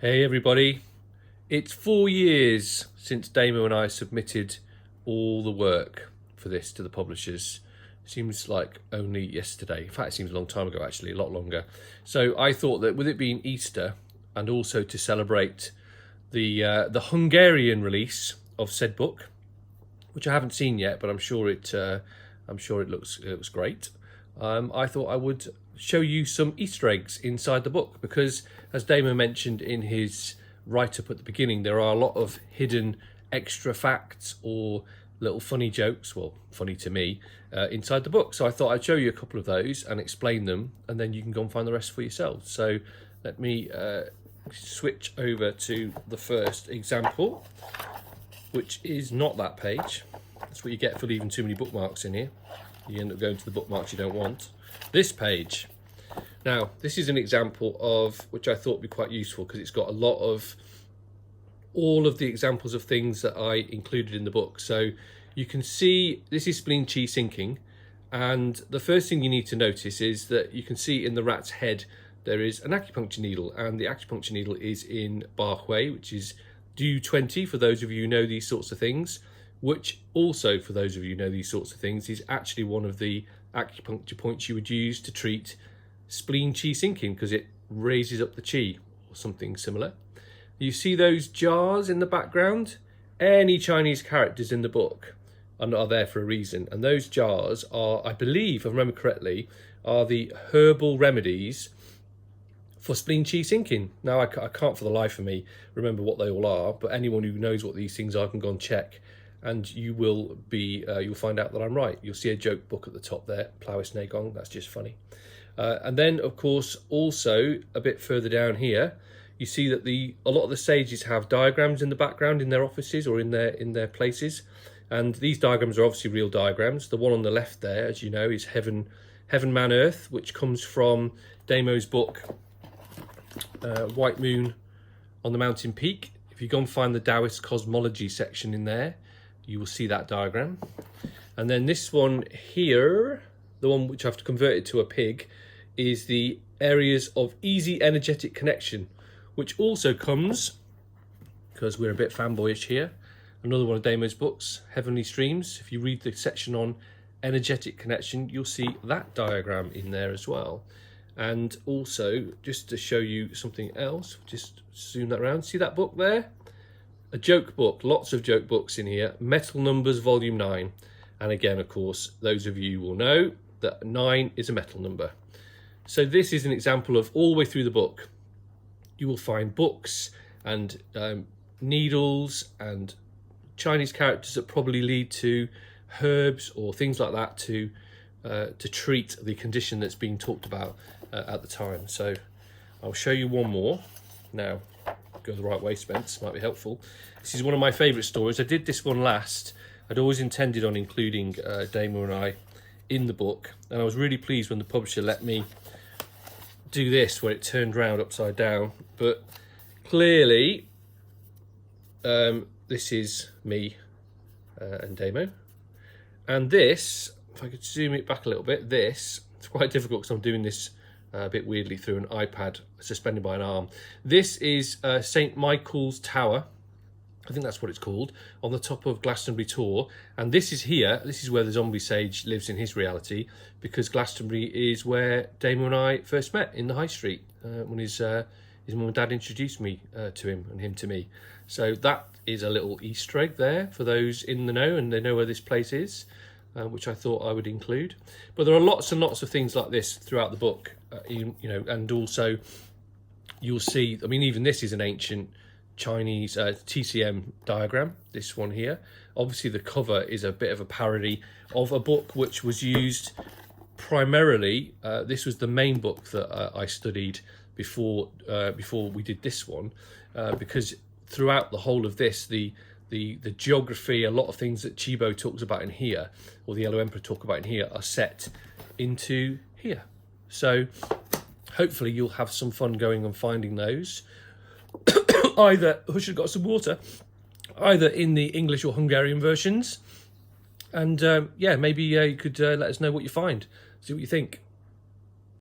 Hey everybody, it's 4 years since Damo and I submitted all the work for this to the publishers. Seems like only yesterday. In fact, it seems a long time ago actually, a lot longer. So I thought that with it being Easter and also to celebrate the Hungarian release of said book, which I haven't seen yet, but I'm sure it looks great. I thought I would show you some Easter eggs inside the book because, as Damo mentioned in his write-up at the beginning, there are a lot of hidden extra facts or little funny jokes, well, funny to me, inside the book. So I thought I'd show you a couple of those and explain them, and then you can go and find the rest for yourselves. So let me switch over to the first example, which is not that page. That's what you get for leaving too many bookmarks in here. You end up going to the bookmarks you don't want. This page. Now, this is an example of which I thought would be quite useful because it's got a lot of all of the examples of things that I included in the book. So you can see this is spleen qi sinking, and the first thing you need to notice is that you can see in the rat's head there is an acupuncture needle, and the acupuncture needle is in Ba Hui, which is Du20 for those of you who know these sorts of things, which also, for those of you who know these sorts of things, is actually one of the acupuncture points you would use to treat spleen qi sinking because it raises up the qi or something similar. You see those jars in the background? Any Chinese characters in the book are there for a reason, and those jars are, I believe, if I remember correctly, are the herbal remedies for spleen qi sinking. Now I can't for the life of me remember what they all are, but anyone who knows what these things are can go and check, and you will be you'll find out that I'm right. You'll see a joke book at the top there, Plowis Negong. That's just funny. And then, of course, also a bit further down here, you see that a lot of the sages have diagrams in the background in their offices or in their places, and these diagrams are obviously real diagrams. The one on the left there, as you know, is Heaven, Man, Earth, which comes from Damo's book, White Moon on the Mountain Peak. If you go and find the Taoist cosmology section in there, you will see that diagram. And then this one here, the one which I've converted to a pig, is the areas of easy energetic connection, which also comes, because we're a bit fanboyish here, another one of Damo's books, Heavenly Streams. If you read the section on energetic connection, you'll see that diagram in there as well. And also, just to show you something else, just zoom that around. See that book there? A joke book, lots of joke books in here. Metal Numbers Volume 9. And again, of course, those of you will know that 9 is a metal number. So this is an example of all the way through the book. You will find books and needles and Chinese characters that probably lead to herbs or things like that to treat the condition that's being talked about at the time. So I'll show you one more. Now, go the right way, Spence, might be helpful. This is one of my favourite stories. I did this one last. I'd always intended on including Damo and I in the book, and I was really pleased when the publisher let me do this where it turned round upside down. But clearly this is me and Damo, and this, if I could zoom it back a little bit, it's quite difficult because I'm doing this a bit weirdly through an iPad suspended by an arm. This is St Michael's Tower, I think that's what it's called, on the top of Glastonbury Tor. And this is here, this is where the zombie sage lives in his reality, because Glastonbury is where Damo and I first met, in the high street, when his mum and dad introduced me to him and him to me. So that is a little Easter egg there for those in the know and they know where this place is, which I thought I would include. But there are lots and lots of things like this throughout the book, you know, and also you'll see, I mean, even this is an ancient Chinese TCM diagram, this one here. Obviously the cover is a bit of a parody of a book which was used primarily, this was the main book that I studied before we did this one, because throughout the whole of this, the geography, a lot of things that Chibo talks about in here, or the Yellow Emperor talk about in here, are set into here. So hopefully you'll have some fun going and finding those. Either, I should have got some water, either in the English or Hungarian versions. And yeah, maybe you could let us know what you find, see what you think.